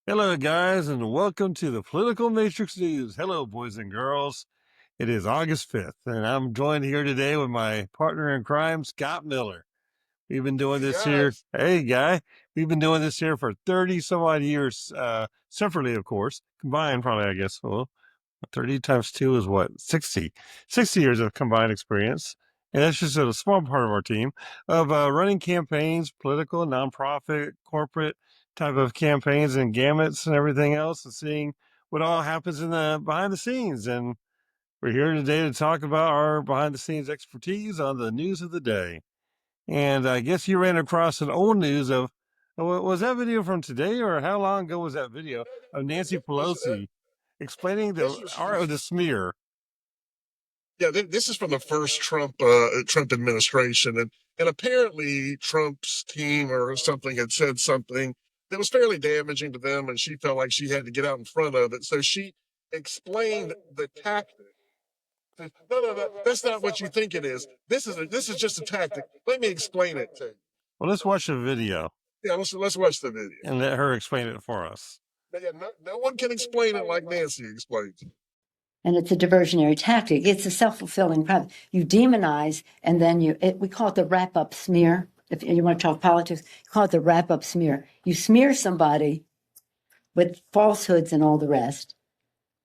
Hello, guys, and welcome to the Political Matrix News. Hello, boys and girls. It is August 5th, and I'm joined here today with my partner in crime, Scott Miller. We've been doing this here. Hey, guy. We've been doing this here for 30 some odd years, separately, of course. Combined, probably, I guess. Well, 30 times 2 is what? 60. 60 years of combined experience. And that's just a small part of our team of running campaigns, political, nonprofit, corporate type of campaigns and gamuts and everything else, and seeing what all happens in the behind the scenes. And we're here today to talk about our behind the scenes expertise on the news of the day. And I guess you ran across an old news of, was that video from today, or how long ago was that video of Nancy Pelosi explaining the art of the smear? Yeah, this is from the first Trump administration, and apparently Trump's team or something had said something that was fairly damaging to them, and she felt like she had to get out in front of it. So she explained the tactic. No, that's not what you think it is. This is just a tactic. Let me explain it to you. Well, let's watch the video. Yeah, let's watch the video and let her explain it for us. Yeah, no one can explain it like Nancy explains it. And it's a diversionary tactic. It's a self-fulfilling prophecy. You demonize, and then we call it the wrap-up smear. If you want to talk politics, you call it the wrap-up smear. You smear somebody with falsehoods and all the rest,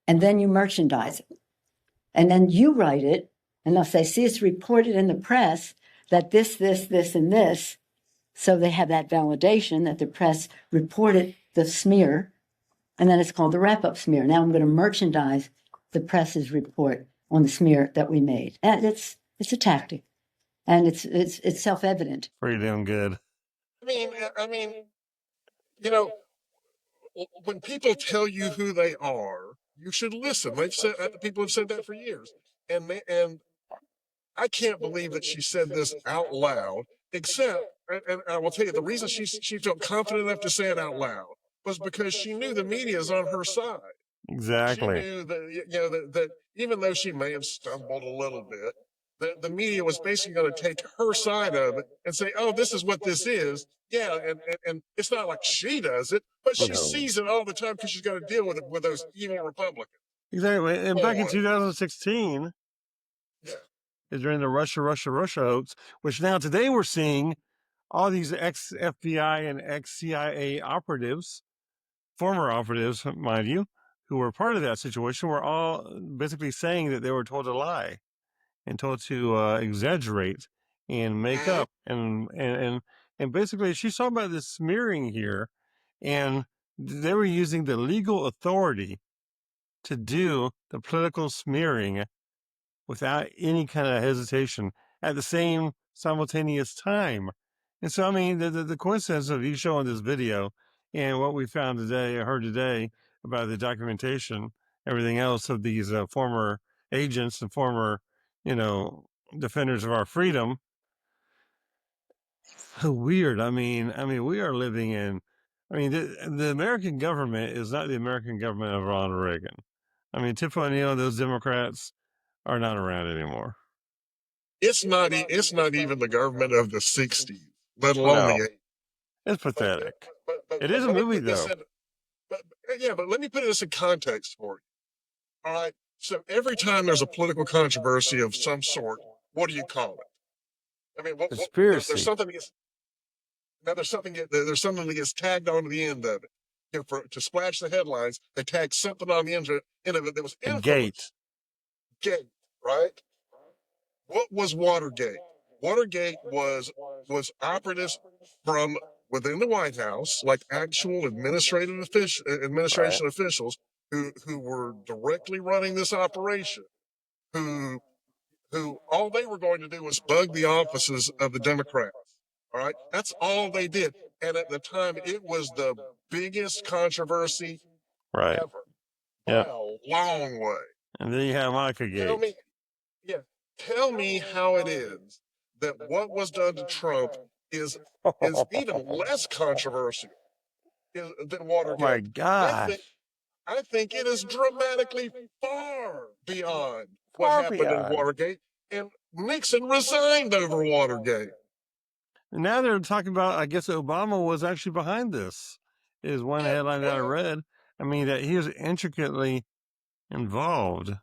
and then you merchandise it. And then you write it, and they'll say, see, it's reported in the press that this, and this. So they have that validation that the press reported the smear, and then it's called the wrap-up smear. Now I'm going to merchandise the press's report on the smear that we made. And it's a tactic, and it's self-evident. Pretty damn good. I mean, you know, when people tell you who they are, you should listen. People have said that for years, and I can't believe that she said this out loud. Except, and I will tell you, the reason she felt confident enough to say it out loud was because she knew the media is on her side. Exactly. She knew that, that even though she may have stumbled a little bit, the media was basically going to take her side of it and say, oh, this is what this is. Yeah, and it's not like she does it, but she sees it all the time because she's got to deal with it with those evil Republicans. Exactly. And back in 2016, is during the Russia hoax, which now today we're seeing all these ex-FBI and ex-CIA operatives, former operatives, mind you, who were part of that situation, were all basically saying that they were told to lie and told to exaggerate and make up. And basically, she's talking about this smearing here, and they were using the legal authority to do the political smearing without any kind of hesitation at the same simultaneous time. And so, I mean, the coincidence of you showing this video and what we found today, heard today about the documentation, everything else of these former agents and former, defenders of our freedom. Weird. I mean, we are living in, the American government is not the American government of Ronald Reagan. I mean, Tip O'Neill and those Democrats are not around anymore. It's not even the government of the 60s, let alone the 80s. It's pathetic. But it is a movie, though. But let me put this in context for you. All right. So every time there's a political controversy of some sort, what do you call it? I mean, conspiracy. There's something that gets tagged onto the end of it. To splash the headlines, they tag something on the end of it that was infamous. Gate, right? What was Watergate? Watergate was operatives from within the White House, like actual administration officials who were directly running this operation, who all they were going to do was bug the offices of the Democrats. All right, that's all they did, and at the time, it was the biggest controversy ever. Yeah, a long way. And then you have Watergate. Tell me how it is that what was done to Trump is even less controversial than Watergate. Oh my God. I think it is dramatically far beyond what happened in Watergate, and Nixon resigned over Watergate. And now they're talking about, I guess Obama was actually behind this. is one headline that I read. I mean, that he was intricately involved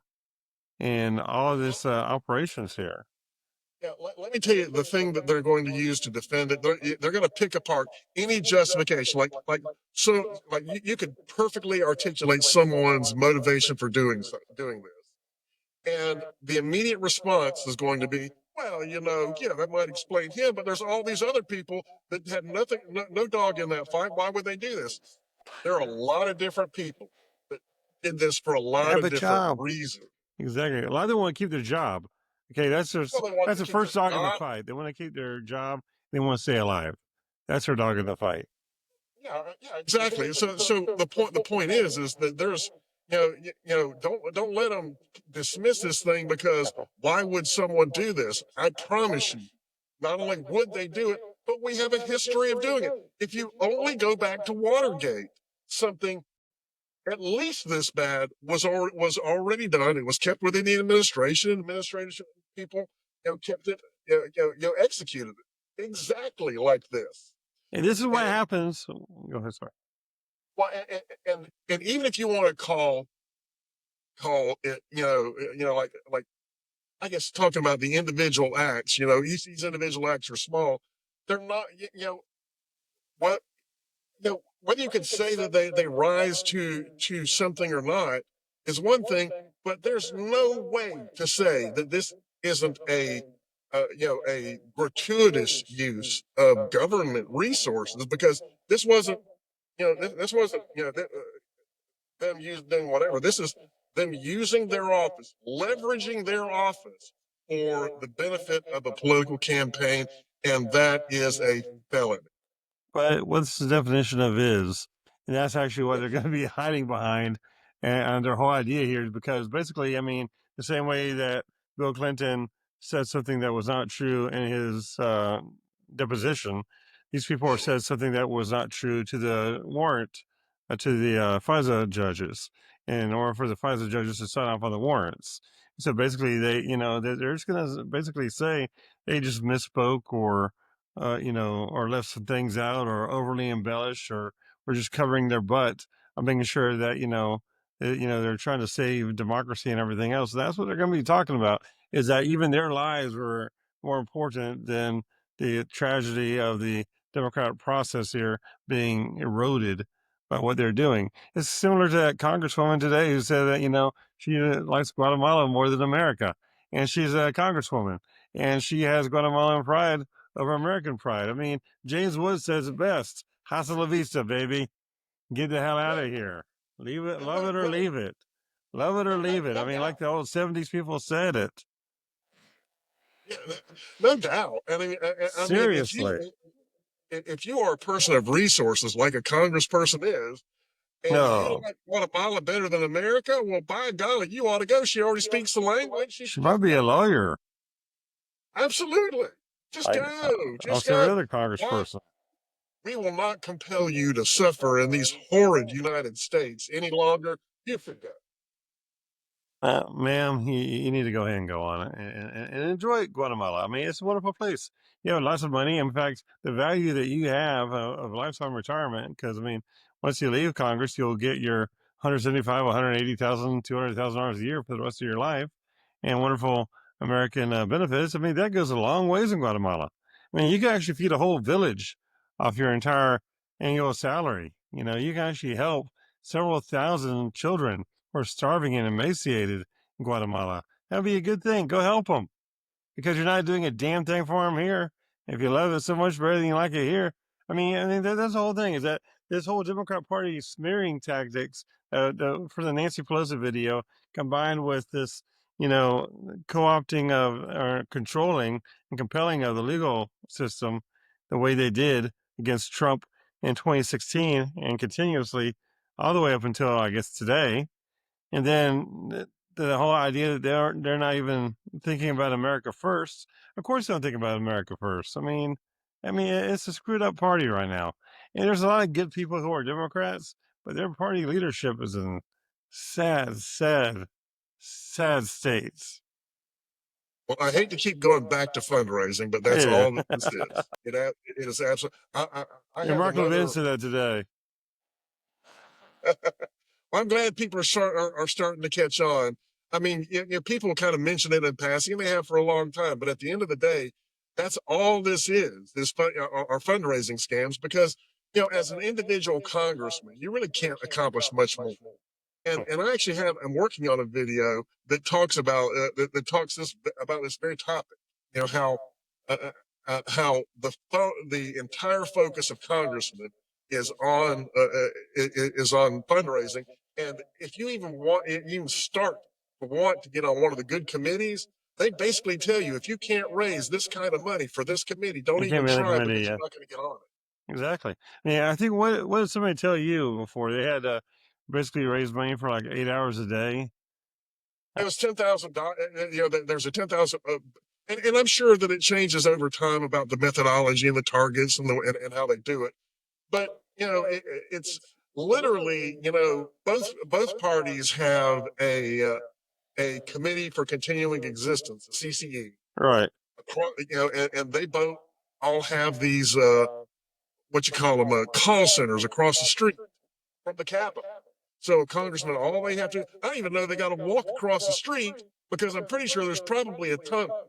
in all of this operations here. Yeah, let me tell you the thing that they're going to use to defend it. They're going to pick apart any justification. Like you could perfectly articulate someone's motivation for doing this, and the immediate response is going to be, well, yeah, that might explain him, but there's all these other people that had nothing, no dog in that fight. Why would they do this? There are a lot of different people that did this for a lot of different reasons. Exactly. A lot of them want to keep their job. Okay, that's the first dog in the fight. They want to keep their job. They want to stay alive. That's their dog in the fight. Yeah, exactly. So the point is that there's don't let them dismiss this thing, because why would someone do this? I promise you, not only would they do it, but we have a history of doing it. If you only go back to Watergate, something at least this bad was already done. It was kept within the administration. Administration people kept it, executed it exactly like this. And this is what happens. Go ahead, sorry. Well, and even if you want to call it, like I guess talking about the individual acts, these individual acts are small. They're not, what, whether you could say that they rise to something or not is one thing, but there's no way to say that this isn't a gratuitous use of government resources, because this wasn't, them doing whatever. This is them using their office, leveraging their office for the benefit of a political campaign, and that is a felony. But what's the definition of is? And that's actually what they're going to be hiding behind. And their whole idea here is because basically, I mean, the same way that Bill Clinton said something that was not true in his deposition, these people said something that was not true to the warrant, to the FISA judges, in order for the FISA judges to sign off on the warrants. So basically, they're just going to basically say they just misspoke, or or left some things out, or overly embellished, or we're just covering their butt. I'm making sure that they're trying to save democracy and everything else. That's what they're going to be talking about. Is that even their lives were more important than the tragedy of the democratic process here being eroded by what they're doing. It's similar to that congresswoman today who said that she likes Guatemala more than America, and she's a congresswoman, and she has Guatemalan pride over American pride. I mean, James Woods says it best. Hasta la vista, baby. Get the hell out of here. Leave it, love it or leave it. Love it or leave it. I mean, like the old 70s people said it. Yeah, no doubt. I mean, seriously. If you are a person of resources like a congressperson is, and you like Guatemala better than America, well, by golly, you ought to go. She already speaks the language. She might be a lawyer. Absolutely. Just go. Just go. Other congressperson. We will not compel you to suffer in these horrid United States any longer. You forget. Ma'am, you need to go ahead and go on and enjoy Guatemala. I mean, it's a wonderful place. You have lots of money. In fact, the value that you have of lifetime retirement, because I mean, once you leave Congress, you'll get your $175,000, $180,000, $200,000 a year for the rest of your life, and wonderful American benefits. I mean, that goes a long ways in Guatemala. I mean, you can actually feed a whole village off your entire annual salary. You can actually help several thousand children who are starving and emaciated in Guatemala. That'd be a good thing. Go help them, because you're not doing a damn thing for them here. If you love it so much better than you like it here, I mean, that's the whole thing. Is that this whole Democrat Party smearing tactics for the Nancy Pelosi video, combined with this, co-opting of, or controlling and compelling of the legal system, the way they did against Trump in 2016 and continuously all the way up until, I guess, today. And then the whole idea that they're not even thinking about America first. Of course, they don't think about America first. I mean, it's a screwed up party right now. And there's a lot of good people who are Democrats, but their party leadership is in sad states. Well, I hate to keep going back to fundraising, but that's all that this is. It is absolutely. Mark Levin said that today. Well, I'm glad people are starting to catch on. I mean, people kind of mention it in passing, and they have for a long time. But at the end of the day, that's all this is are fundraising scams. Because as an individual congressman, you really can't accomplish much more. And I actually I'm working on a video that talks about about this very topic. How the entire focus of congressmen is on fundraising. And if you even start to want to get on one of the good committees, they basically tell you, if you can't raise this kind of money for this committee, don't even try, because you're not going to get on it. Exactly. Yeah, I think what did somebody tell you before? They had to basically raise money for like 8 hours a day. It was $10,000. There's a 10,000. And I'm sure that it changes over time about the methodology and the targets and how they do it. But it's literally, both parties have a committee for continuing existence, CCE. Right. And they both all have these what you call them call centers across the street from the Capitol. So a congressman, all they have to, I don't even know they got to walk across the street, because I'm pretty sure there's probably a tunnel,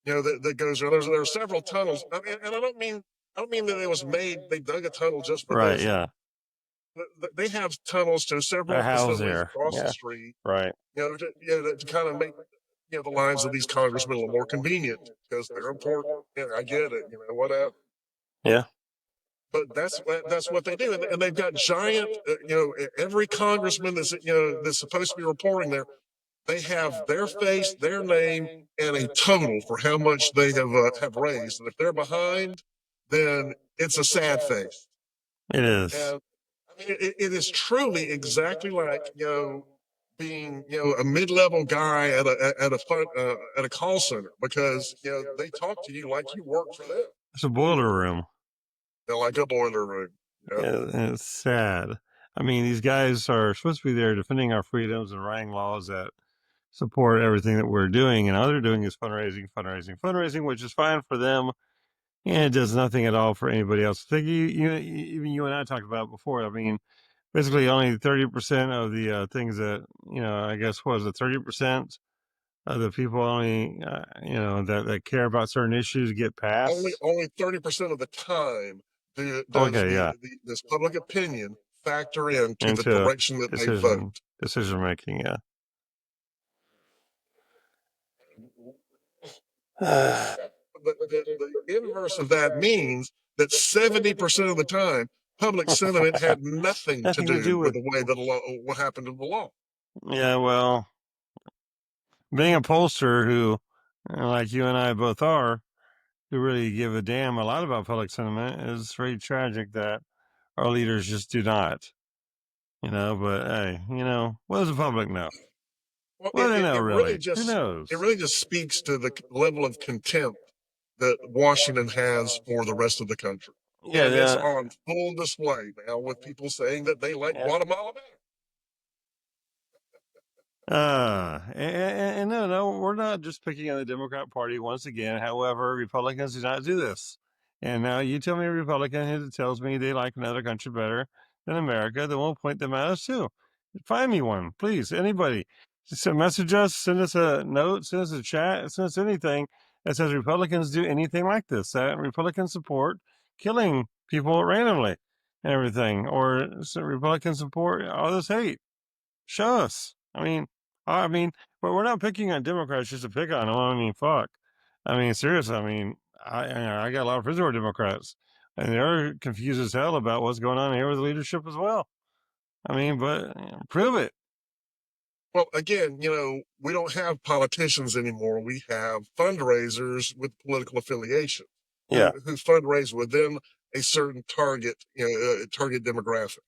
that goes there. There are several tunnels. And I don't mean that it was made, they dug a tunnel just for Right. this. Yeah. They have tunnels to several facilities across the street. Right. To kind of make the lives of these congressmen a little more convenient, because they're important. I get it. Whatever. Yeah. But that's what they do, and they've got giant. Every congressman that's supposed to be reporting there, they have their face, their name, and a total for how much they have raised. And if they're behind, then it's a sad face. It is. And I mean, it is truly exactly like being a mid-level guy at a call center, because they talk to you like you work for them. It's a boiler room. They're like a boiler room. And it's sad. I mean, these guys are supposed to be there defending our freedoms and writing laws that support everything that we're doing, and all they're doing is fundraising, which is fine for them, and it does nothing at all for anybody else. I think even you and I talked about before. I mean, basically only 30% of the things that I guess was it 30% of the people only that care about certain issues get passed. Only 30% of the time does this public opinion factor into the direction that they vote. Decision making, yeah. The inverse of that means that 70% of the time, public sentiment had nothing to do with the way that what happened to the law. Yeah, well, being a pollster who, like you and I both are, who really give a damn a lot about public sentiment, is very tragic that our leaders just do not. But hey, what does the public know? Well, what do they know, really? Who knows? It really just speaks to the level of contempt that Washington has for the rest of the country. Yeah, and it's on full display now, with people saying that they like Guatemala better. And no, we're not just picking on the Democrat Party once again. However, Republicans do not do this. And now you tell me a Republican who tells me they like another country better than America, then we'll point them out as too. Find me one, please. Anybody. Just message us, send us a note, send us a chat, send us anything that says Republicans do anything like this, that Republicans support killing people randomly and everything, or Republicans support all this hate. Show us. But we're not picking on Democrats just to pick on them. I mean, fuck. I mean, seriously. I mean, I got a lot of friends who are Democrats, and they're confused as hell about what's going on here with leadership as well. I mean, but prove it. Well, again, we don't have politicians anymore. We have fundraisers with political affiliation. Yeah. Who fundraise within a certain target demographic.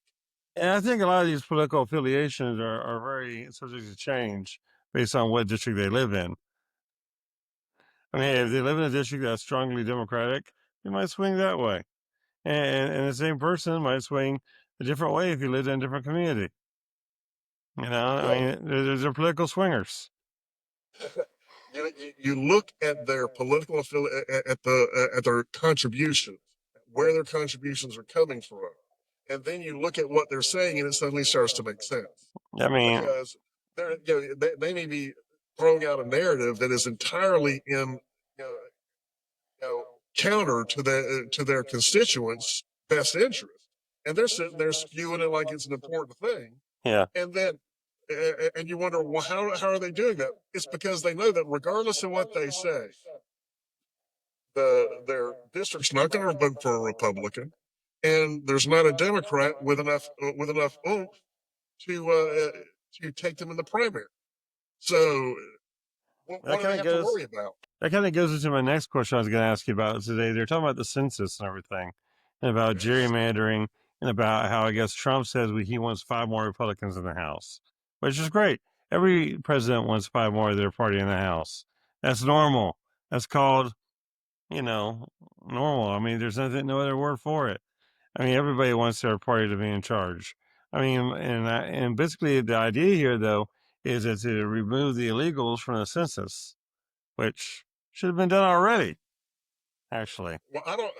And I think a lot of these political affiliations are very subject to change based on what district they live in. I mean, if they live in a district that's strongly Democratic, they might swing that way. And the same person might swing a different way if he lived in a different community. I mean, they're political swingers. You look at their political at their contributions, where their contributions are coming from, and then you look at what they're saying, and it suddenly starts to make sense. I mean, because they may be throwing out a narrative that is entirely in counter to their constituents' best interest, and they're sitting there spewing it like it's an important thing. yeah. And then, and you wonder, well, how are they doing that? It's because they know that regardless of what they say, their district's not going to vote for a Republican, and there's not a Democrat with enough oomph to take them in the primary. So what do they have to worry about? That kind of goes into my next question I was going to ask you about today. They're talking about the census and everything, and about gerrymandering, and about how I guess Trump says he wants 5 more Republicans in the House, which is great. Every president wants 5 more of their party in the House. That's normal. That's called, normal. I mean, there's no other word for it. I mean, everybody wants their party to be in charge. I mean, and basically the idea here, though, is that to remove the illegals from the census, which should have been done already, actually. Well,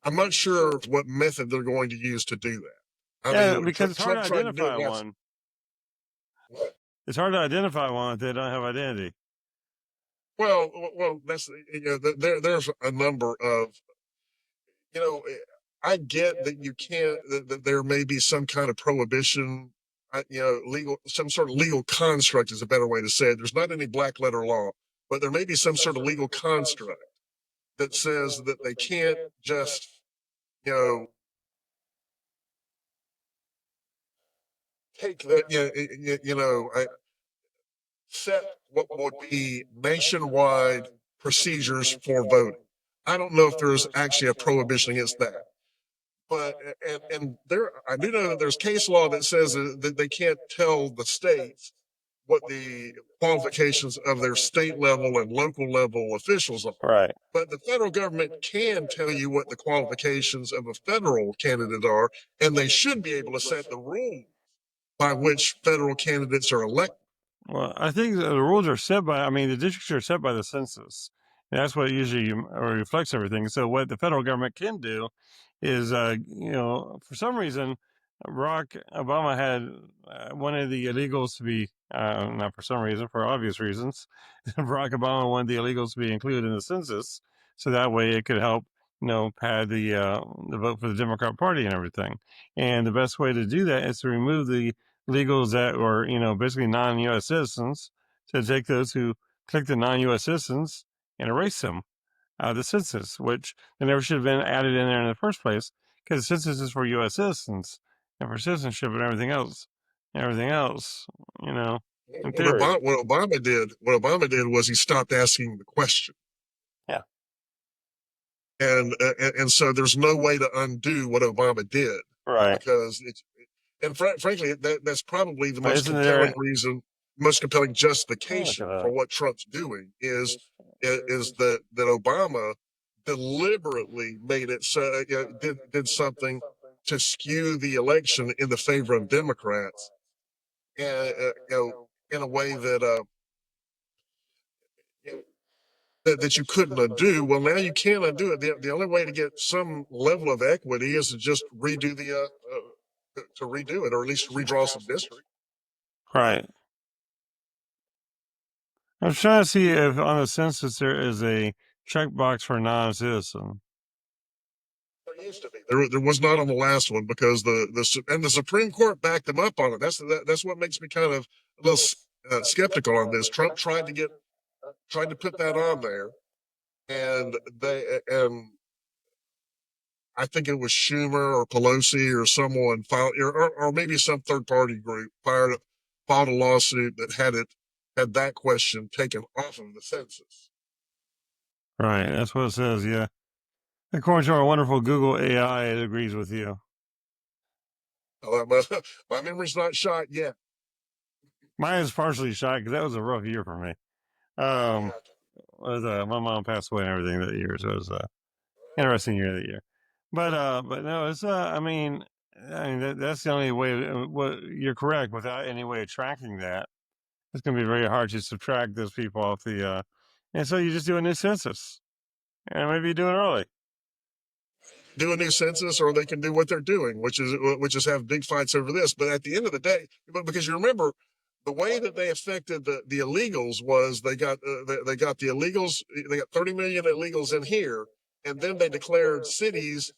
I'm not sure what method they're going to use to do that. I mean, because it's hard to identify one. What? It's hard to identify one if they don't have identity. Well, that's there's a number of, I get that you can't, that there may be some kind of prohibition, some sort of legal construct is a better way to say it. There's not any black letter law, but there may be some sort of legal construct that says that they can't just, take that, set what would be nationwide procedures for voting. I don't know if there's actually a prohibition against that. But and there, I do know that there's case law that says that they can't tell the states what the qualifications of their state level and local level officials are. Right. But the federal government can tell you what the qualifications of a federal candidate are, and they should be able to set the rules by which federal candidates are elected. Well, I think the rules are set by, the districts are set by the census. And that's what usually reflects everything. So what the federal government can do is, for some reason, Barack Obama had wanted the illegals to be, not for some reason, for obvious reasons, Barack Obama wanted the illegals to be included in the census. So that way it could help, pad the vote for the Democrat Party and everything. And the best way to do that is to remove the illegals that were, basically non-U.S. citizens, to take those who click the non-U.S. citizens and erase them out of the census, which they never should have been added in there in the first place, because the census is for U.S. citizens and for citizenship and everything else. In theory. What Obama did was he stopped asking the question. Yeah. And so there's no way to undo what Obama did. Right. Because frankly, that's probably the most compelling reason, most compelling justification for what Trump's doing is that Obama deliberately made it so, did something to skew the election in the favor of Democrats, and in a way that that you couldn't undo. Well, now you can undo it. The only way to get some level of equity is to just redo it, or at least redraw some districts. Right. I'm trying to see if on the census there is a checkbox for non-citizen. There used to be. There was not on the last one, because the Supreme Court backed them up on it. That's what makes me kind of a little skeptical on this. Trump tried to put that on there, and I think it was Schumer or Pelosi or someone filed, or maybe some third party group filed a lawsuit that had that question taken off of the census. Right, that's what it says. Yeah, according to our wonderful Google AI, it agrees with you. My memory's not shot yet. Mine is partially shot because that was a rough year for me. My mom passed away and everything that year, so it was interesting year that year. But no, it's that's the only way. You're correct. Without any way of tracking that, it's going to be very hard to subtract those people off the. And so you just do a new census, and maybe you do it early. do a new census, or they can do what they're doing, which is have big fights over this. But at the end of the day, because you remember, the way that they affected the illegals was they got the illegals. They got 30 million illegals in here, and then they declared cities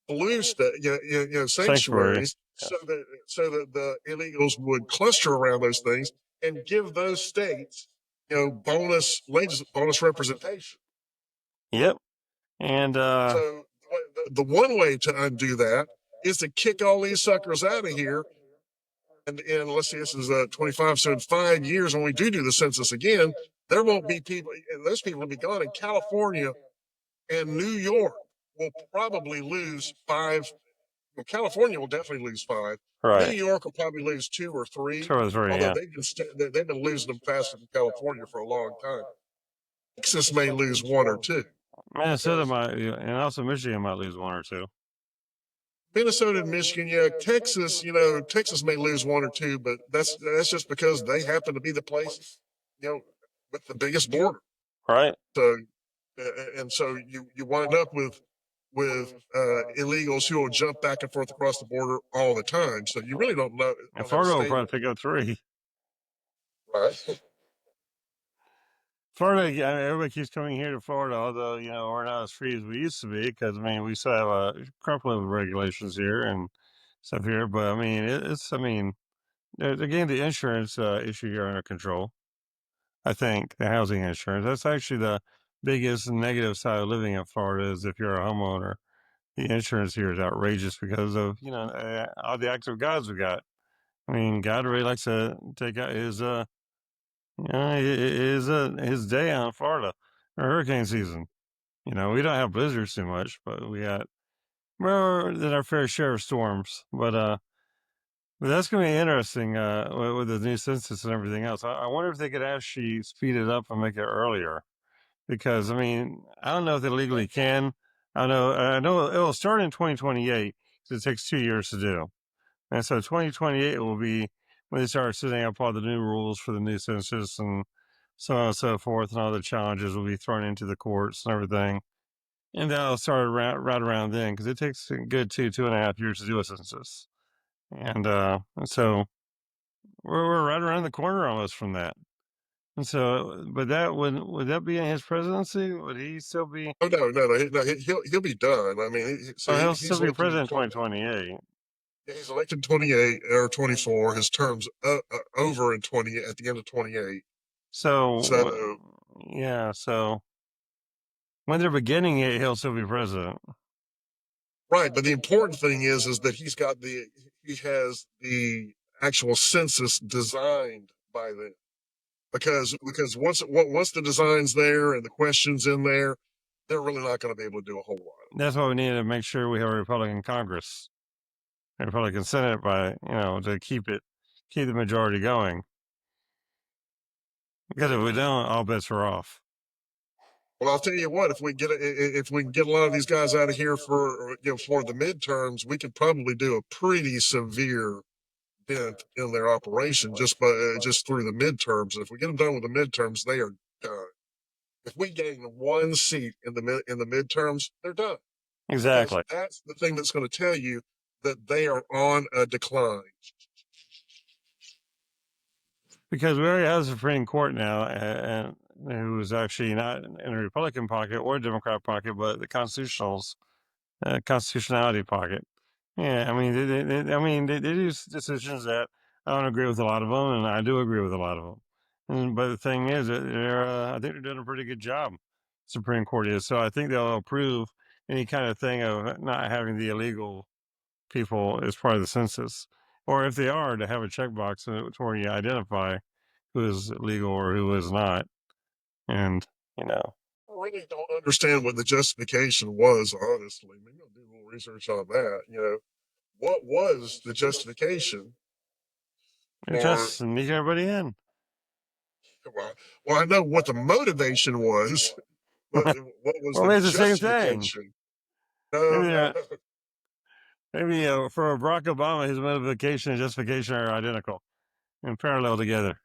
blue sanctuaries, so that the illegals would cluster around those things and give those states bonus representation. Yep. And so the one way to undo that is to kick all these suckers out of here. And let's see, this is 25. So in 5 years, when we do the census again, there won't be people. Those people will be gone. In California and New York will probably lose 5. Well, California will definitely lose 5. right. New York will probably lose 2 or 3. 2 or 3, although yeah. they've been losing them faster than California for a long time. Texas may lose 1 or 2. Minnesota might, and also Michigan might lose 1 or 2. Minnesota and Michigan, yeah. Texas, Texas may lose 1 or 2, but that's just because they happen to be the place, with the biggest border. Right. So, and so you wind up with illegals who will jump back and forth across the border all the time. So you really don't know. And Florida will probably pick up 3. Right. Florida, everybody keeps coming here to Florida, although, we're not as free as we used to be because, we still have a crumpling of regulations here and stuff here. But, they're getting the insurance issue here under control. I think the housing insurance, that's actually the biggest negative side of living in Florida is if you're a homeowner. The insurance here is outrageous because of, all the active gods we got. God really likes to take out his his day on Florida or hurricane season. We don't have blizzards too much, but we got more than our fair share of storms. But that's going to be interesting with the new census and everything else. I wonder if they could actually speed it up and make it earlier, because I don't know if they legally can. I know it will start in 2028 because it takes 2 years to do, and so 2028 will be when they start setting up all the new rules for the new census and so on and so forth, and all the challenges will be thrown into the courts and everything. And that'll start right around then because it takes a good 2.5 years to do a census. And so we're right around the corner almost from that. And so, but that would that be in his presidency? Would he still be? Oh no, he'll be done. He'll still be president in 2028. Yeah, he's elected 28 or 24. His term's over in 20 at the end of 28. So yeah, so when they're beginning it, he'll still be president. Right, but the important thing is that he has the actual census designed by them. Because once the design's there and the questions in there, they're really not going to be able to do a whole lot. That's why we need to make sure we have a Republican Congress, a Republican Senate, to keep the majority going. Because if we don't, all bets are off. Well, I'll tell you what: if we can get a lot of these guys out of here for the midterms, we could probably do a pretty severe dent in their operation just through the midterms. And if we get them done with the midterms, they are done. If we gain 1 seat in the midterms, they're done. Exactly. Because that's the thing that's going to tell you that they are on a decline. Because we already have the Supreme Court now, and who is actually not in a Republican pocket or a Democrat pocket, but the constitutionality pocket. Yeah, they do decisions that I don't agree with a lot of them, and I do agree with a lot of them. But the thing is, I think they're doing a pretty good job. Supreme Court is, so I think they'll approve any kind of thing of not having the illegal people as part of the census, or if they are, to have a checkbox where you identify who is legal or who is not, and I really don't understand what the justification was, honestly. Maybe I'll do a little research on that. What was the justification? Just sneak everybody in. Well, I know what the motivation was, but what was the justification? Maybe for Barack Obama, his motivation and justification are identical and parallel together.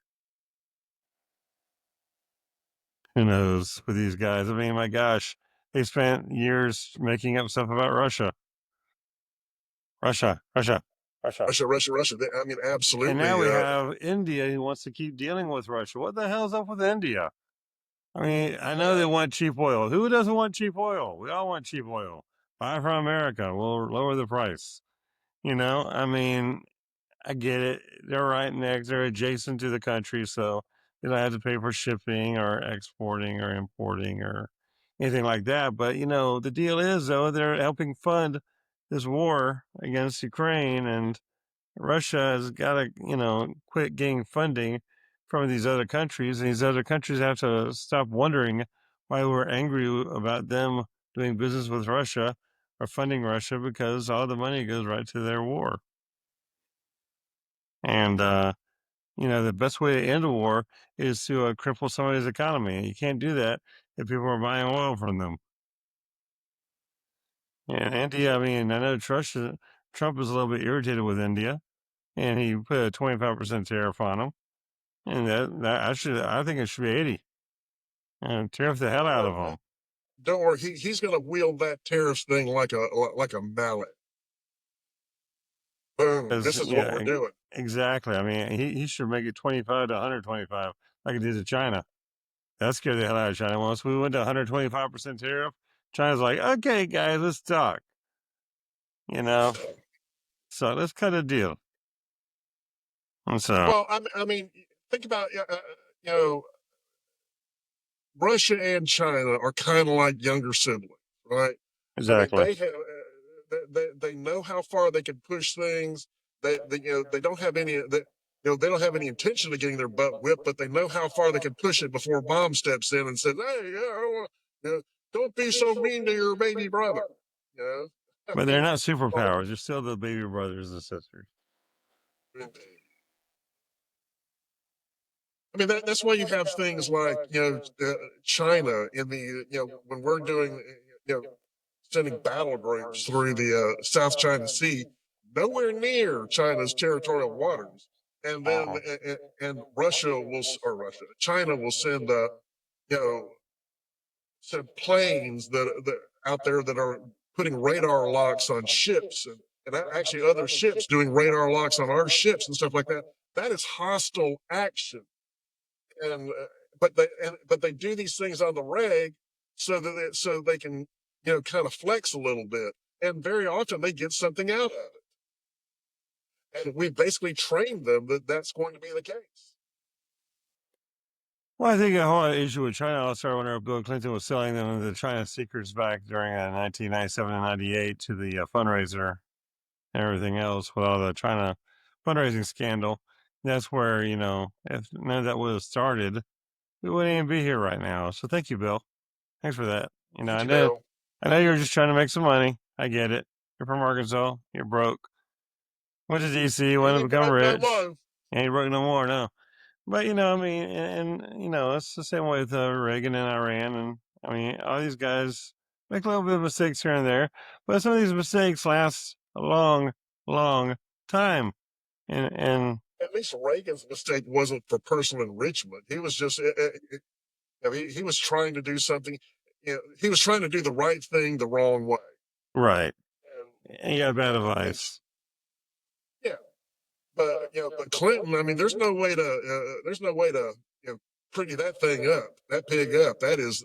Who knows with these guys? My gosh, they spent years making up stuff about Russia. Russia. Russia. I mean, absolutely. And now we have India who wants to keep dealing with Russia. What the hell's up with India? I mean, I know they want cheap oil. Who doesn't want cheap oil? We all want cheap oil. Buy from America. We'll lower the price. I mean, I get it. They're right next. They're adjacent to the country, so they don't have to pay for shipping or exporting or importing or anything like that. But, the deal is, though, they're helping fund this war against Ukraine, and Russia has got to, quit getting funding from these other countries. And these other countries have to stop wondering why we're angry about them doing business with Russia or funding Russia, because all the money goes right to their war. And, the best way to end a war is to cripple somebody's economy. You can't do that if people are buying oil from them. And India, I mean, I know Trump is a little bit irritated with India, and he put a 25% tariff on them. And I think it should be 80. And tariff the hell out of them. Don't worry, he's going to wield that tariffs thing like a mallet. Boom! This is what we're doing. Exactly. I mean, he should make it 25 to 125, like it did to China. That scared the hell out of China. Once we went to 125% tariff, China's like, okay, guys, let's talk. So let's cut a deal. And so, well, I mean, think about Russia and China are kind of like younger siblings, right? Exactly. I mean, they know how far they can push things. They don't have any they don't have any intention of getting their butt whipped, but they know how far they can push it before mom steps in and says, "Hey, don't be so mean to your baby brother." But they're not superpowers. They're still the baby brothers and sisters. I mean, that's why you have things like China in the when we're doing sending battle groups through the South China Sea, nowhere near China's territorial waters, and then and China will send send planes that out there that are putting radar locks on ships and actually other ships doing radar locks on our ships and stuff like that. That is hostile action. And but they do these things on the reg so that they can kind of flex a little bit, and very often they get something out of it. And we basically trained them that that's going to be the case. Well, I think the whole issue with China all started when Bill Clinton was selling them the China secrets back during 1997 and 98 to the fundraiser and everything else with all the China fundraising scandal. That's where, if none of that would have started, we wouldn't even be here right now. So thank you, Bill. Thanks for that. I know you're just trying to make some money. I get it. You're from Arkansas. You're broke. Went to DC, wanted to become rich. Ain't broke no more, no. But, I mean, and it's the same way with Reagan and Iran. And, I mean, all these guys make a little bit of mistakes here and there. But some of these mistakes last a long, long time. And at least Reagan's mistake wasn't for personal enrichment. He was just, he was trying to do something. He was trying to do the right thing the wrong way. Right. And he got bad advice. Yeah. But Clinton, I mean, there's no way to pretty that thing up, that pig up. That is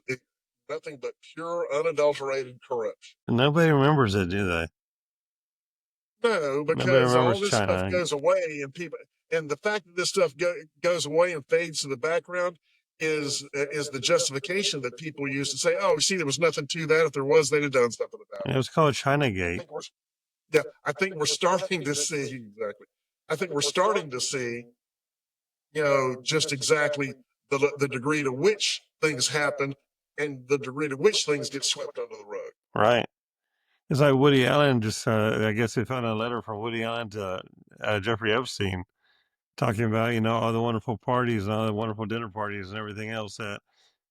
nothing but pure, unadulterated corruption. Nobody remembers it, do they? No, because all this stuff goes away, and the fact that this stuff goes away and fades to the background is the justification that people use to say, "Oh, see, there was nothing to that. If there was, they'd have done something about it." It was called Chinagate. I think we're starting to see exactly. I think we're starting to see, just exactly the degree to which things happen and the degree to which things get swept under the rug. Right. It's like Woody Allen just, I guess they found a letter from Woody Allen to Jeffrey Epstein talking about, all the wonderful parties and all the wonderful dinner parties and everything else that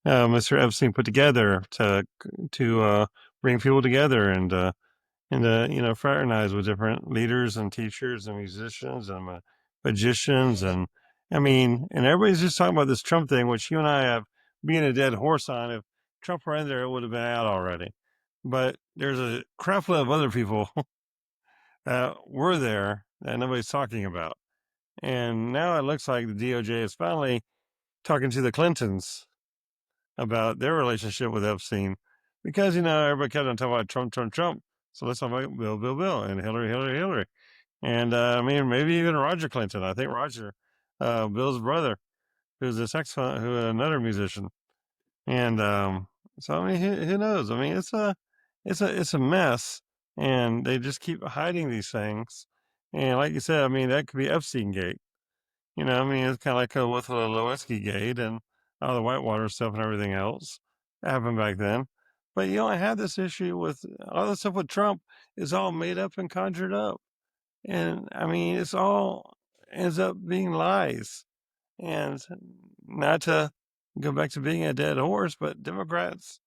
Mr. Epstein put together to bring people together and fraternize with different leaders and teachers and musicians and magicians. And I mean, and everybody's just talking about this Trump thing, which you and I have being a dead horse on. If Trump were in there, it would have been out already. But there's a crap load of other people were there that nobody's talking about. And now it looks like the DOJ is finally talking to the Clintons about their relationship with Epstein. Because, everybody kept on talking about Trump, Trump, Trump. So let's talk about Bill, Bill, Bill, and Hillary, Hillary, Hillary. And, maybe even Roger Clinton. I think Roger, Bill's brother, who's another musician. And so who knows? It's a mess, and they just keep hiding these things. And like you said, that could be Epstein Gate. It's kind of like with the Lewinsky Gate and all the Whitewater stuff and everything else that happened back then. But I had this issue with all the stuff with Trump is all made up and conjured up, and it's all ends up being lies. And not to go back to being a dead horse, but Democrats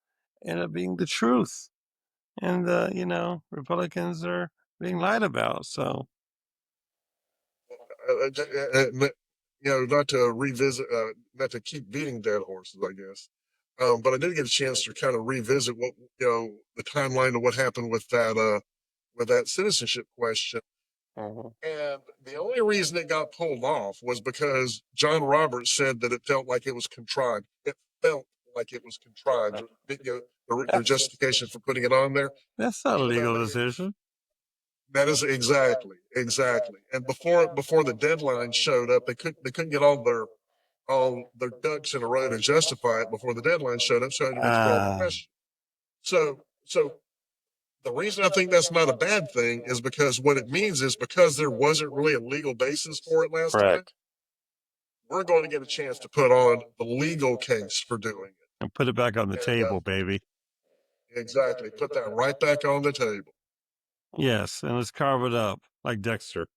end up being the truth. And, Republicans are being lied about. So, not to revisit, not to keep beating dead horses, I guess. But I did get a chance to kind of revisit what, the timeline of what happened with that citizenship question. And the only reason it got pulled off was because John Roberts said that it felt like it was contrived. It felt like it was contrived. The justification for putting it on there. That's not a legal decision. That is exactly. And before the deadline showed up, they couldn't get all their ducks in a row to justify it before the deadline showed up, so I had to withdraw the question. So the reason I think that's not a bad thing is because what it means is because there wasn't really a legal basis for it last time, we're going to get a chance to put on the legal case for doing it. And put it back on the table, baby. Exactly. Put that right back on the table. Yes, and let's carve it up like Dexter.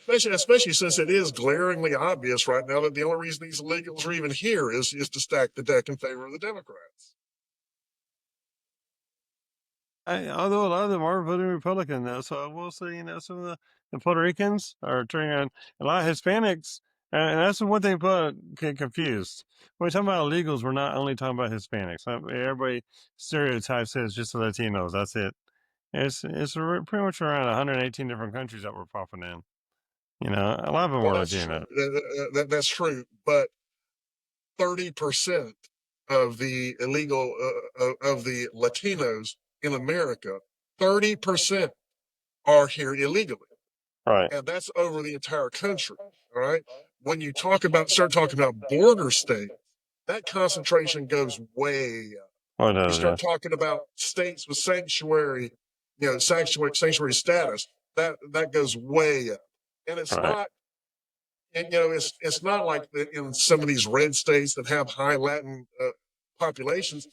Especially since it is glaringly obvious right now that the only reason these illegals are even here is to stack the deck in favor of the Democrats. Although a lot of them are voting Republican, though, so I will say, some of the Puerto Ricans are turning on a lot of Hispanics, and that's one thing people get confused. When we talk about illegals, we're not only talking about Hispanics. Everybody stereotypes it as just the Latinos. That's it. It's pretty much around 118 different countries that we're popping in. A lot of them were Latino. That's true, but 30% of the illegal of the Latinos in America, 30% are here illegally. Right. And that's over the entire country. All right. When you start talking about border states, that concentration goes way up. You start talking about states with sanctuary status, that goes way up. And it's not, it's not like in some of these red states that have high Latin populations.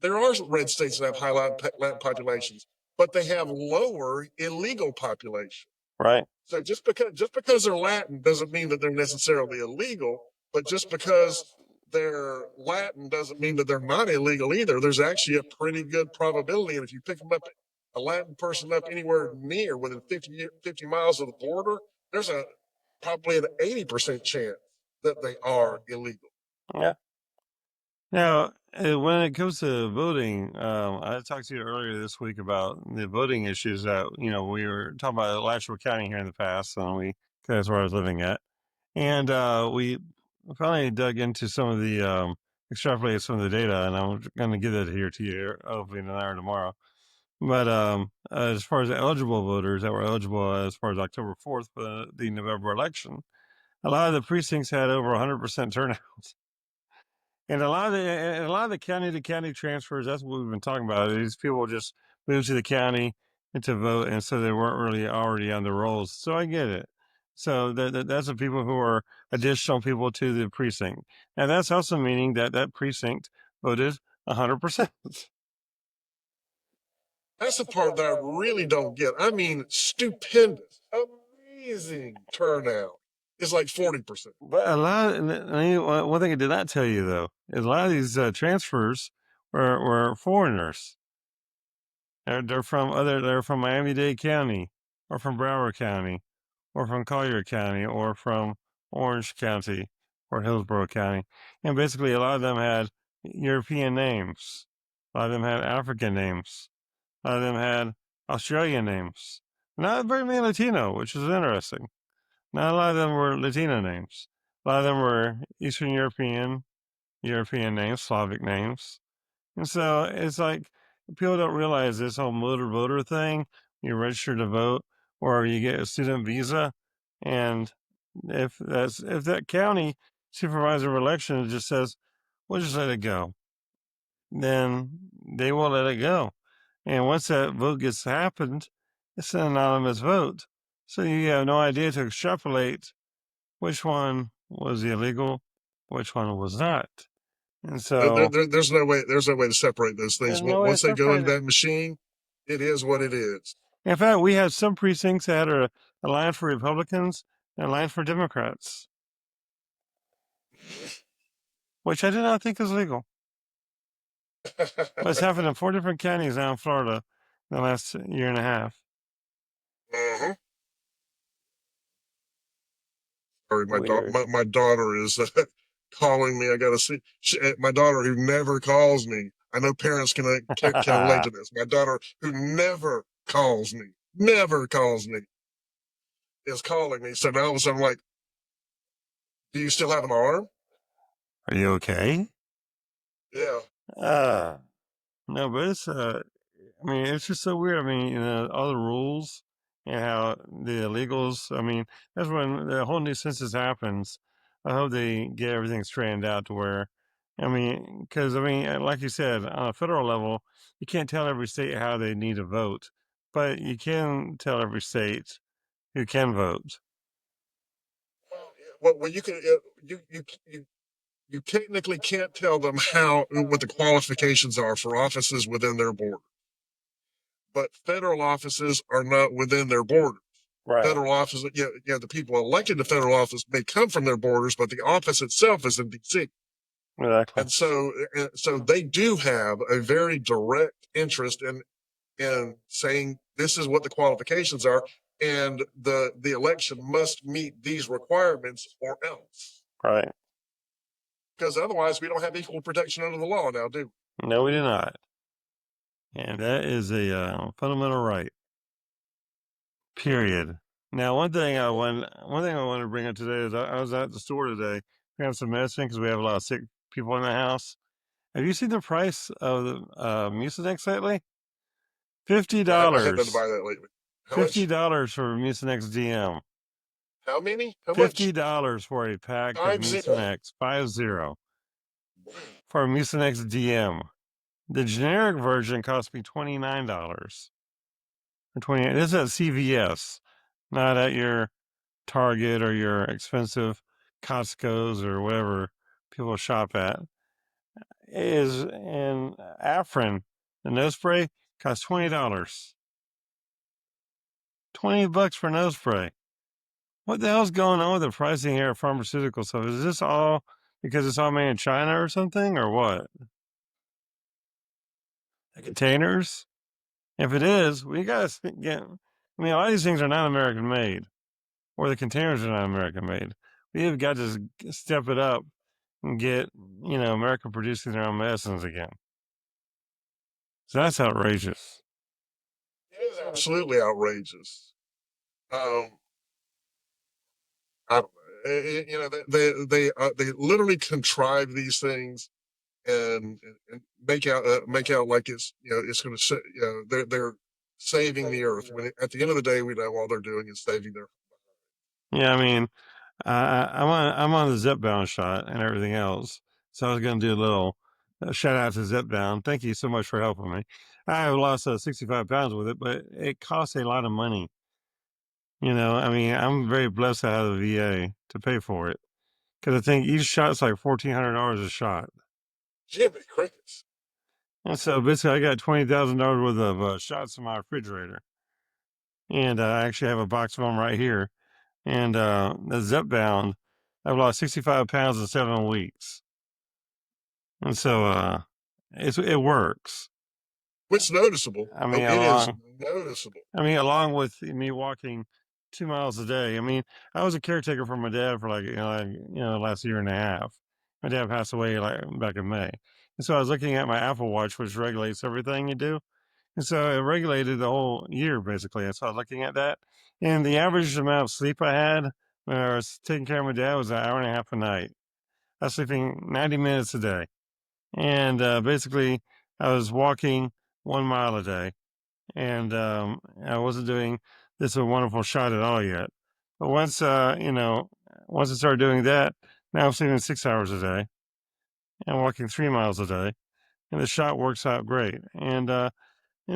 There are red states that have high Latin populations, but they have lower illegal population. Right. So just because they're Latin doesn't mean that they're necessarily illegal, but just because they're Latin doesn't mean that they're not illegal either. There's actually a pretty good probability, and if you pick them up, a Latin person up anywhere near within 50 miles of the border, there's probably an 80% chance that they are illegal. Yeah. Now, when it comes to voting, I talked to you earlier this week about the voting issues that, we were talking about Alachua County here in the past, and that's where I was living at. And we finally dug into some of the, extrapolated some of the data, and I'm going to give that here to you, hopefully in an hour tomorrow. But as far as the eligible voters that were eligible as far as October 4th for the November election, a lot of the precincts had over 100% turnout. And a lot of the county to county transfers, that's what we've been talking about. These people just moved to the county and to vote, and so they weren't really already on the rolls. So I get it. So that's the people who are additional people to the precinct. And that's also meaning that precinct voted 100%. That's the part that I really don't get. I mean, stupendous, amazing turnout. It's like 40%. But one thing I did not tell you, though, is a lot of these transfers were foreigners. They're from Miami-Dade County, or from Broward County, or from Collier County, or from Orange County, or Hillsborough County. And basically, a lot of them had European names. A lot of them had African names. A lot of them had Australian names. Not very many Latino, which is interesting. Not a lot of them were Latino names. A lot of them were Eastern European names, Slavic names. And so it's like people don't realize this whole motor voter thing. You register to vote, or you get a student visa, and if that county supervisor of elections just says, "We'll just let it go," then they will let it go. And once that vote gets happened, it's an anonymous vote, so you have no idea to extrapolate which one was illegal, which one was not. And so there's no way to separate those things. there's no way to Once they go separate into it. that machine, it is what it is. In fact, we had some precincts that had a line for Republicans and a line for Democrats, which I did not think was legal. But it's happened in 4 different counties now in Florida in the last year and a half. Mm-hmm. Sorry, Weird. my daughter is calling me. I got to see my daughter who never calls me. I know parents can relate to this. My daughter who never calls me is calling me. So now all of a sudden I'm like, do you still have an arm? Are you okay? Yeah. No, but it's I mean, it's just so weird. I mean, you know, all the rules and how the illegals. I mean, that's when the whole new census happens. I hope they get everything straightened out to where, I mean, because I mean, like you said, on a federal level, you can't tell every state how they need to vote, but you can tell every state who can vote. Well, you can you technically can't tell them what the qualifications are for offices within their border. But federal offices are not within their borders. Right. Federal offices, the people elected to federal office may come from their borders, but the office itself is in D.C. Exactly. And so they do have a very direct interest in saying this is what the qualifications are, and the election must meet these requirements or else. Right. Because otherwise, we don't have equal protection under the law now, do we? No, we do not. And that is a fundamental right. Period. Now, one thing I want to bring up today is I was at the store today. We have some medicine because we have a lot of sick people in the house. Have you seen the price of the Mucinex lately? $50. I haven't to buy that lately. How $50 for Mucinex DM. How many? How $50 for a pack of Mucinex. 50 for Mucinex DM. The generic version cost me $29. This is at CVS, not at your Target or your expensive Costco's or whatever people shop at. Is in Afrin, the nose spray costs $20. $20 for nose spray. What the hell's going on with the pricing here of pharmaceutical stuff? Is this all because it's all made in China or something, or what? The containers? If it is, we gotta get. I mean, a lot of these things are not American made, or the containers are not American made. We have got to step it up and get, America producing their own medicines again. So that's outrageous. It is absolutely outrageous. I don't know. They literally contrive these things and make out like it's it's going to they're saving the earth when at the end of the day we know all they're doing is saving their. Yeah, I mean, I'm on the Zepbound shot and everything else. So I was going to do a little shout out to Zepbound. Thank you so much for helping me. I have lost 65 pounds with it, but it costs a lot of money. I mean, I'm very blessed to have the VA to pay for it because I think each shot's like $1,400 a shot. Jimmy Crickets. And so basically, I got $20,000 worth of shots in my refrigerator, and I actually have a box of them right here. And the Zepbound, I've lost 65 pounds in 7 weeks. And so it works. It's noticeable. I mean, it is noticeable. I mean, along with me walking 2 miles a day. I mean, I was a caretaker for my dad for last year and a half. My dad passed away back in May. And so I was looking at my Apple Watch, which regulates everything you do. And so it regulated the whole year, basically. And so I was looking at that. And the average amount of sleep I had when I was taking care of my dad was an hour and a half a night. I was sleeping 90 minutes a day. And basically, I was walking 1 mile a day. And I wasn't doing this a wonderful shot at all yet. But once, once I started doing that, now I'm sleeping 6 hours a day and walking 3 miles a day. And the shot works out great. And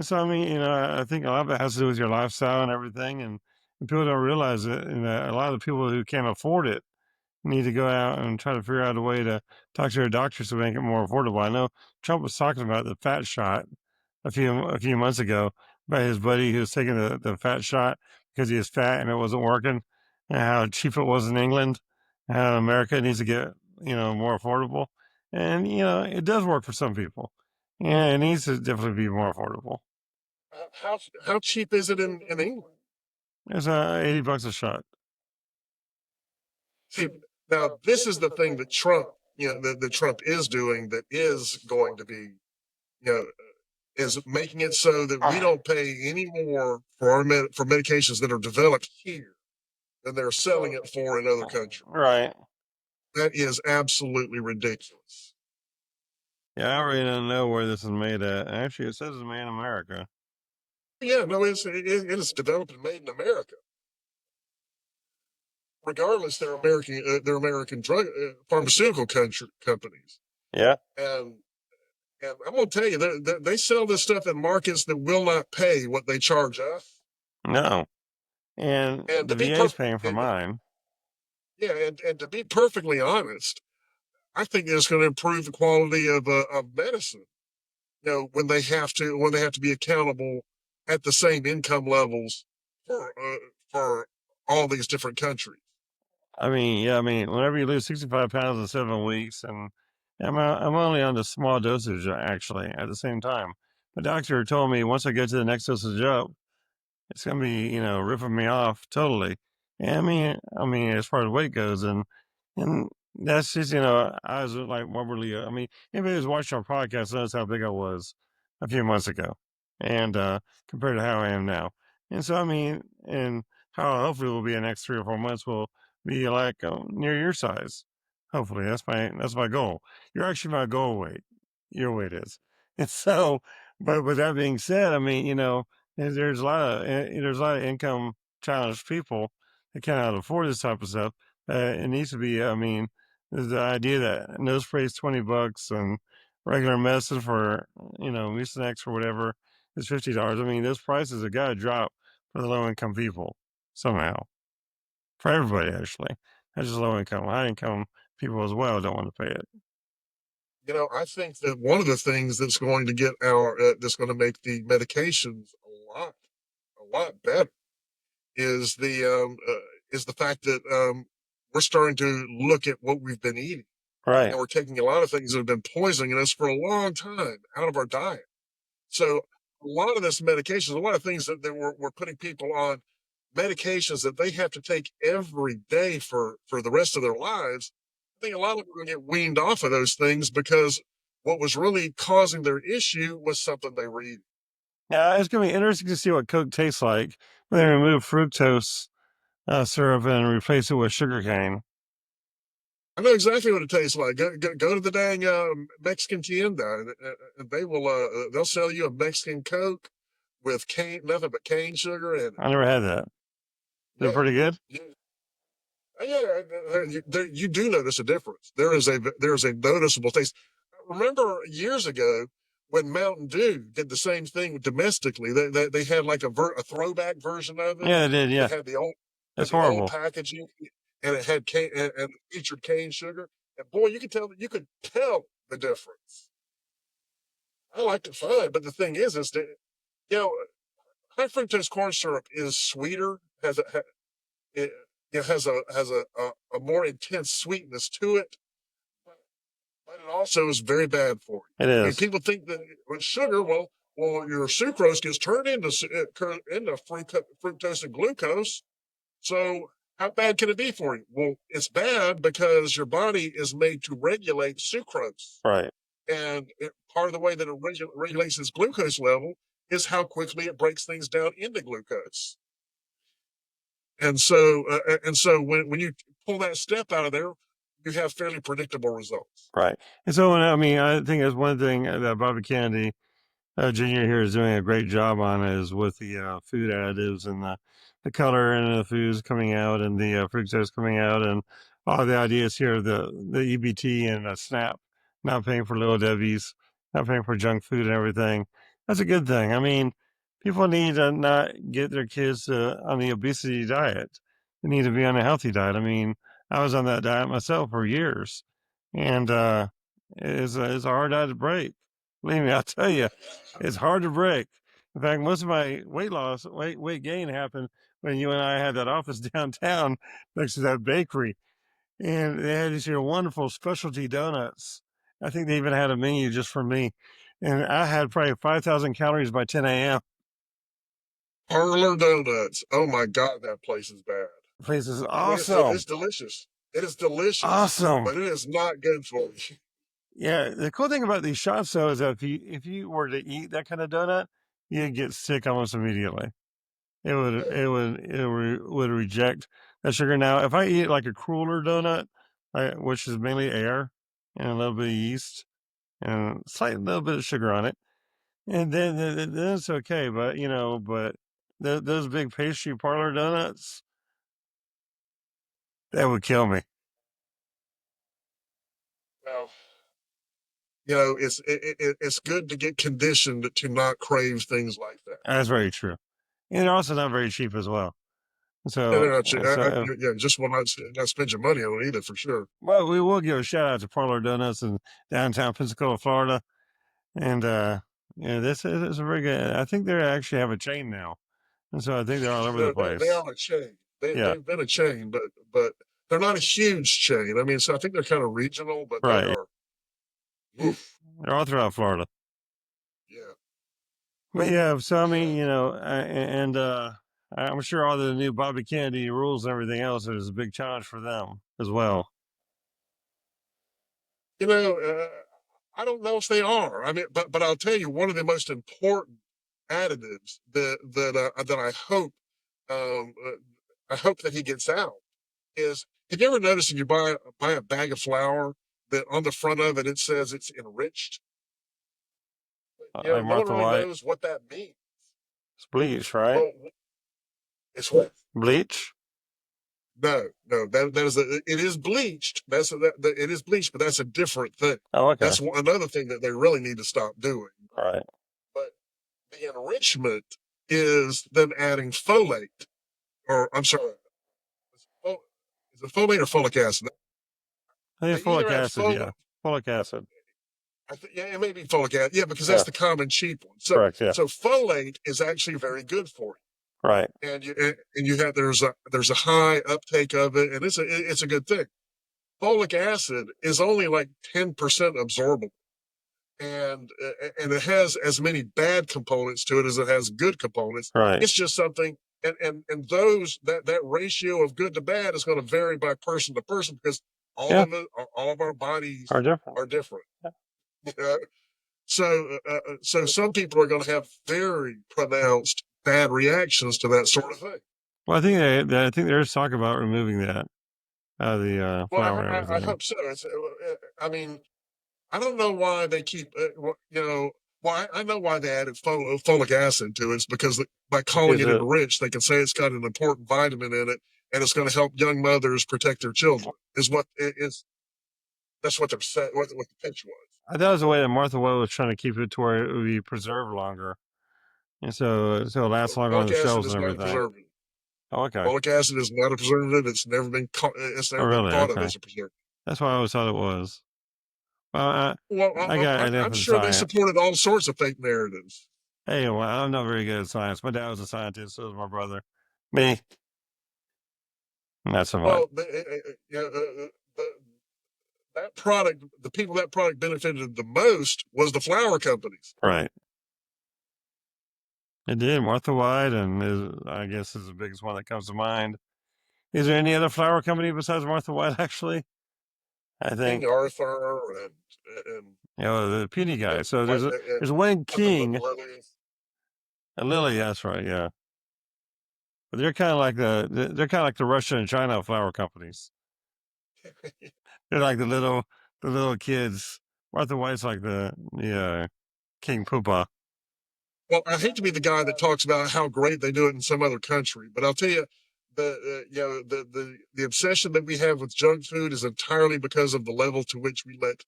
so, I mean, I think a lot of it has to do with your lifestyle and everything. And people don't realize it. And a lot of the people who can't afford it need to go out and try to figure out a way to talk to their doctors to make it more affordable. I know Trump was talking about the fat shot a few months ago by his buddy who was taking the fat shot because he was fat and it wasn't working, and how cheap it was in England, and how America needs to get more affordable. And it does work for some people. Yeah, it needs to definitely be more affordable. How cheap is it in England? It's $80 a shot. See, now this is the thing that Trump, that Trump is doing that is going to be, is making it so that we don't pay any more for for medications that are developed here than they're selling it for in other countries. Right. That is absolutely ridiculous. Yeah, I really don't know where this is made at. Actually, it says it's made in America. Yeah, no, it is developed and made in America. Regardless, they're American drug pharmaceutical companies. Yeah. And I'm gonna tell you, they sell this stuff in markets that will not pay what they charge us. No. And the VA's paying for mine. Yeah, and to be perfectly honest, I think it's going to improve the quality of medicine. When they have to be accountable at the same income levels for all these different countries. I mean, whenever you lose 65 pounds in 7 weeks, and I'm only on the small dosage actually at the same time. The doctor told me once I get to the next dosage up, it's gonna be ripping me off totally. And I mean as far as weight goes, and that's just I was like morbidly. I mean, anybody who's watched our podcast knows how big I was a few months ago, and compared to how I am now. And so I mean, and how hopefully will be the next 3 or 4 months will be like near your size. Hopefully, that's my goal. You're actually my goal weight. Your weight is, and so. But with that being said, I mean, there's a lot of income challenged people that cannot afford this type of stuff. It needs to be. I mean, the idea that nose spray is $20 and regular medicine for Mucinex or whatever is $50. I mean, those prices have got to drop for the low income people somehow. For everybody, actually, not just low income, high income people as well don't want to pay it. I think that one of the things that's going to get that's going to make the medications a lot better is the fact that we're starting to look at what we've been eating. Right. And we're taking a lot of things that have been poisoning us for a long time out of our diet. So a lot of this medications, a lot of things that we're putting people on medications that they have to take every day for the rest of their lives. I think a lot of them are going to get weaned off of those things because what was really causing their issue was something they were eating. Yeah, it's going to be interesting to see what Coke tastes like when they remove fructose syrup and replace it with sugarcane. I know exactly what it tastes like. Go to the dang Mexican tienda, and they'll sell you a Mexican Coke with nothing but cane sugar in it. I never had that. They're pretty good. Yeah, you do notice a difference. There is a noticeable taste. Remember years ago when Mountain Dew did the same thing domestically? They had like a throwback version of it. Yeah, they did. Yeah, it had the old. That's horrible. Old packaging, and it had cane and featured cane sugar. And boy, you could tell the difference. I liked it fine, but the thing is that high fructose corn syrup is sweeter. It has a more intense sweetness to it, but it also is very bad for you. It is. I mean, people think that with sugar, well, your sucrose gets turned into fructose and glucose. So how bad can it be for you? Well, it's bad because your body is made to regulate sucrose. Right. And part of the way that it regulates its glucose level is how quickly it breaks things down into glucose. And so when you pull that step out of there, you have fairly predictable results. Right. And so, I mean, I think that's one thing that Bobby Kennedy Junior here is doing a great job on is with the food additives and the color and the foods coming out and the fructose coming out and all the ideas here, the EBT and SNAP, not paying for little Debbie's, not paying for junk food and everything. That's a good thing. I mean, people need to not get their kids on the obesity diet. They need to be on a healthy diet. I mean, I was on that diet myself for years, and it's a hard diet to break. Believe me, I'll tell you, it's hard to break. In fact, most of my weight gain happened when you and I had that office downtown next to that bakery. And they had these here wonderful specialty donuts. I think they even had a menu just for me. And I had probably 5,000 calories by 10 a.m. Parlor Donuts. Oh my God, that place is bad. The place is I mean, awesome. it's delicious. It is delicious. Awesome. But it is not good for you. Yeah, the cool thing about these shots, though, is that if you were to eat that kind of donut, you'd get sick almost immediately. It would reject that sugar. Now, if I eat like a cruller donut, which is mainly air and a little bit of yeast and little bit of sugar on it, and then it's okay. But those big pastry parlor donuts, that would kill me. Well, it's good to get conditioned to not crave things like that. That's very true, and they're also not very cheap as well. So, they're not cheap. Just will not spend your money on it either, for sure. Well, we will give a shout out to Parlor Donuts in downtown Pensacola, Florida, and this is a very good. I think they actually have a chain now, and so I think they're all over the place. They are a chain. They've been a chain, but they're not a huge chain. I mean, so I think they're kind of regional, but right. they are. Oof. They're all throughout Florida. Yeah. But yeah, so I mean, I'm sure all the new Bobby Kennedy rules and everything else is a big challenge for them as well. I don't know if they are. I mean, but I'll tell you, one of the most important additives that I hope that he gets out is, have you ever noticed if you buy a bag of flour that on the front of it says it's enriched? No one really knows what that means. It's bleach, right? Well, it's what? Bleach? No, that is it is bleached. It is bleached, but that's a different thing. Oh, okay. That's another thing that they really need to stop doing. All right. But the enrichment is them adding folate, or I'm sorry, is it folate or folic acid? I think it's folic acid. Yeah, folic acid. It may be folic acid. Yeah, because that's the common cheap one. So, correct, yeah. So folate is actually very good for you. Right. And you have there's a high uptake of it, and it's a good thing. Folic acid is only like 10% absorbable, and it has as many bad components to it as it has good components. Right. It's just something, and those that ratio of good to bad is going to vary by person to person, because all of our bodies are different. Yeah. So some people are going to have very pronounced bad reactions to that sort of thing. Well, I think there's talk about removing that out of the flour and everything. I hope so. I mean, I don't know why they keep, I know why they added folic acid to it. It's because by calling it enriched, they can say it's got an important vitamin in it, and it's going to help young mothers protect their children. That's what they're saying. What the pitch was. I thought it was the way that Martha Well was trying to keep it to where it would be preserved longer, and so it lasts longer on the shelves and everything. Oh, okay. Folic acid is not a preservative. It's never been thought of as a preservative. That's why I always thought it was. Well, I'm sure they supported all sorts of fake narratives. Hey, well, I'm not very good at science. My dad was a scientist, so was my brother. Me. Not so much. Well, that product, the people that product benefited the most was the flour companies. Right. It did. Martha White, and I guess is the biggest one that comes to mind. Is there any other flour company besides Martha White, actually? I think King Arthur and the puny guy. So there's one King. Lily, that's right, yeah. But they're kind of like the Russia and China flower companies. They're like the little kids. Martha White's like the King Poopa. Well, I hate to be the guy that talks about how great they do it in some other country, but I'll tell you, the obsession that we have with junk food is entirely because of the level to which we let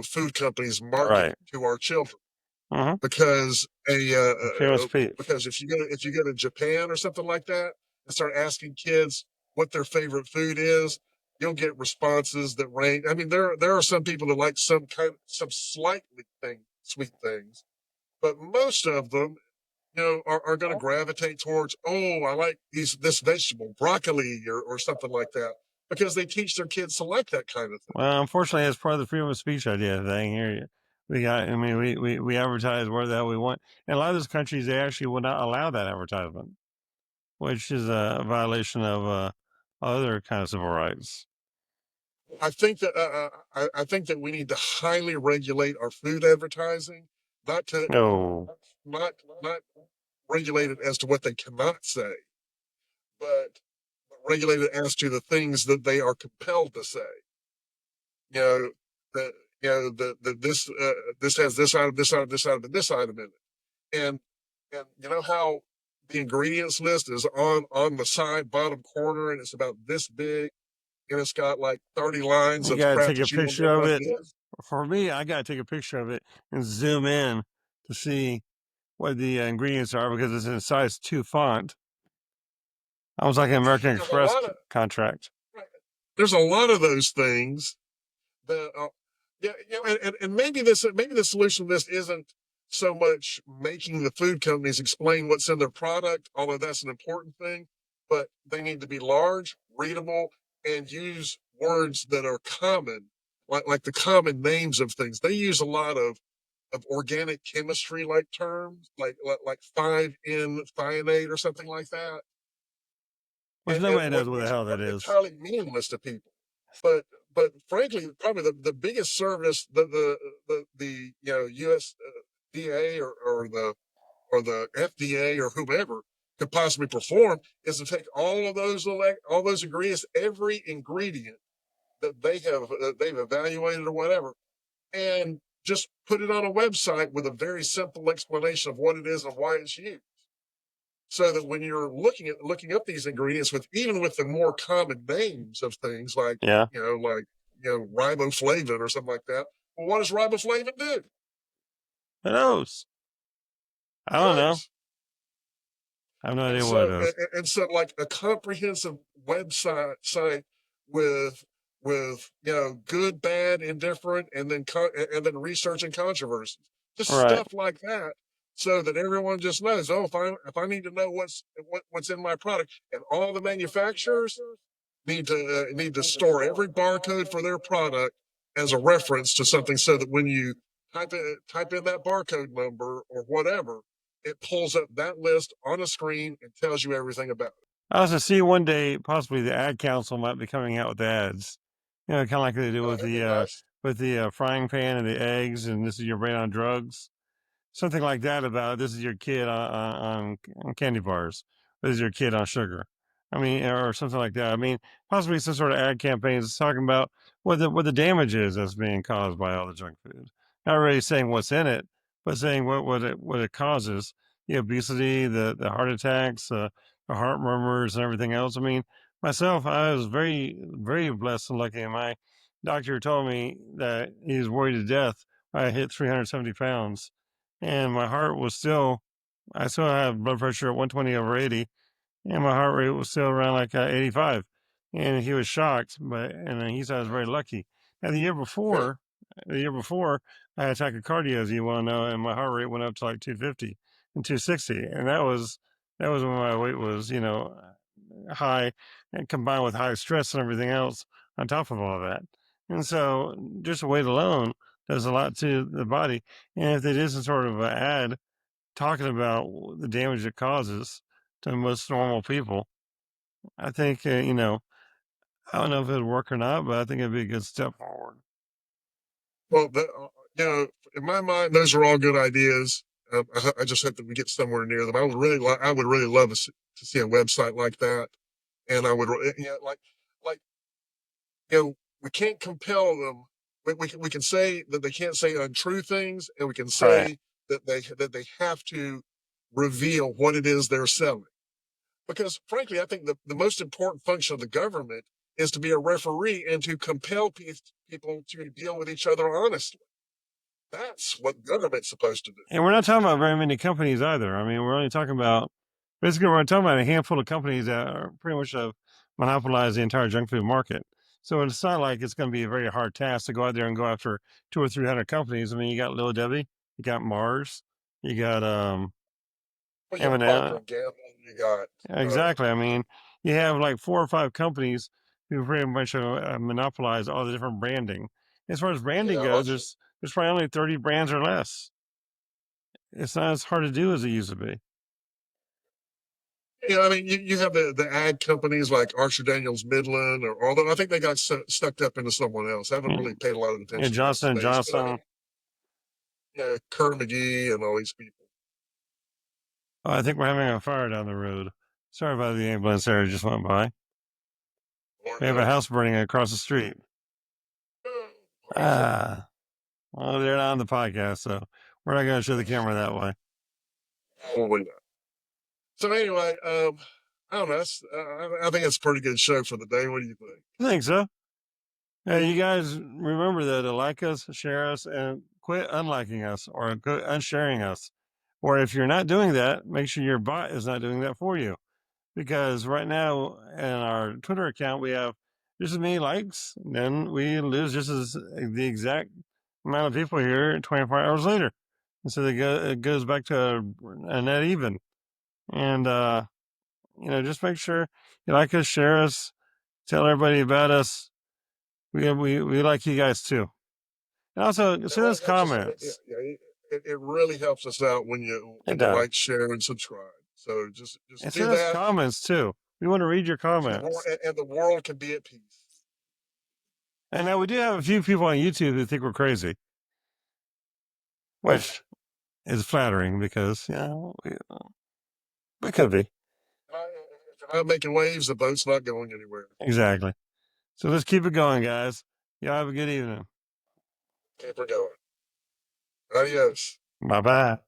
food companies market to our children. Mm-hmm. Because because if you go to Japan or something like that and start asking kids what their favorite food is, you'll get responses that range. I mean, there are some people that like some slightly sweet things, but most of them, are going to gravitate towards, oh, I like this vegetable, broccoli or something like that, because they teach their kids to like that kind of thing. Well, unfortunately, as part of the freedom of speech idea thing here, we advertise where the hell we want. And a lot of those countries, they actually will not allow that advertisement, which is a violation of other kind of civil rights. I think that we need to highly regulate our food advertising, not regulate it as to what they cannot say, but regulate it as to the things that they are compelled to say. This has this item, this item, this item, and this item in it, and you know how the ingredients list is on the side bottom corner, and it's about this big, and it's got like 30 lines. You of gotta crap take a that you don't picture know of what it. is. For me, I gotta take a picture of it and zoom in to see what the ingredients are because it's in size 2 font. I was like an American Express contract. There's a lot of those things that, and maybe the solution to this isn't so much making the food companies explain what's in their product, although that's an important thing, but they need to be large, readable, and use words that are common, like the common names of things. They use a lot of organic chemistry like terms, like 5N thionate or something like that. Which nobody knows what the hell that is. Entirely meaningless to people. But frankly, probably the biggest service that the USDA or the FDA or whomever could possibly perform is to take all those ingredients, every ingredient that they've evaluated or whatever, and just put it on a website with a very simple explanation of what it is and why it's used. So that when you're looking up these ingredients even with the more common names of things like riboflavin or something like that, well, what does riboflavin do? Who knows? I don't know. I have no idea what it is. And so, like a comprehensive website site with good, bad, indifferent, and then research and controversies, just stuff like that, so that everyone just knows. Oh, if I need to know what's in my product, and all the manufacturers need to store every barcode for their product as a reference to something, so that when you type in that barcode number or whatever, it pulls up that list on a screen and tells you everything about it. I also see one day possibly the ad council might be coming out with ads, kind of like they do with the frying pan and the eggs, and this is your brain on drugs, something like that. About this is your kid on candy bars, this is your kid on sugar. I mean, or something like that. I mean, possibly some sort of ad campaigns talking about what the damage is that's being caused by all the junk food. Not really saying what's in it, but saying what it causes. The obesity, the heart attacks, the heart murmurs, and everything else. I mean, myself, I was very, very blessed and lucky. And my doctor told me that he was worried to death when I hit 370 pounds. And my heart was I still have blood pressure at 120/80, and my heart rate was still around like 85. And he was shocked, and he said I was very lucky. And the year before, I had tachycardia, as you well know, and my heart rate went up to like 250 and 260, and that was when my weight was, high, and combined with high stress and everything else on top of all that. And so, just weight alone does a lot to the body. And if it is some sort of an ad talking about the damage it causes to most normal people, I think, I don't know if it'd work or not, but I think it'd be a good step forward. Well, in my mind, those are all good ideas. I just hope that we get somewhere near them. I would really love to see a website like that, and I would, like, we can't compel them. We can say that they can't say untrue things, and we can say that they have to reveal what it is they're selling. Because frankly, I think the most important function of the government is to be a referee and to compel people to deal with each other honestly. That's what government's supposed to do. And we're not talking about very many companies either. I mean, we're only talking about, basically, we're talking about a handful of companies that are pretty much have monopolized the entire junk food market. So it's not like it's going to be a very hard task to go out there and go after 200 or 300 companies. I mean, you got Little Debbie, you got Mars, you got Well, you M&M. got Procter and Gamble, you got Exactly. I mean, you have like 4 or 5 companies who pretty much monopolize all the different branding. As far as branding goes, there's probably only 30 brands or less. It's not as hard to do as it used to be. Yeah, I mean, you have the ad companies like Archer Daniels Midland, or although I think they got stuck up into someone else. I haven't really paid a lot of attention. Yeah, Johnson and Johnson. Yeah, Kerr McGee and all these people. Oh, I think we're having a fire down the road. Sorry about the ambulance there just went by. We have a house burning across the street. Well, they're not on the podcast, so we're not going to show the camera that way. Probably not. So anyway, I don't know. I think it's a pretty good show for the day. What do you think? I think so. Hey, you guys remember though to like us, share us, and quit unliking us or quit unsharing us. Or if you're not doing that, make sure your bot is not doing that for you. Because right now in our Twitter account, we have just as many likes, and then we lose just as the exact amount of people here 24 hours later. And so it goes back to a net even. And, just make sure you like us, share us, tell everybody about us. We like you guys too. And also, send us comments. It really helps us out when you like, share, and subscribe. So just do send that. Us comments too. We want to read your comments. And the world can be at peace. And now we do have a few people on YouTube who think we're crazy, which is flattering because, we could be. If you're not making waves, the boat's not going anywhere. Exactly. So let's keep it going, guys. Y'all have a good evening. Keep it going. Adios. Bye-bye.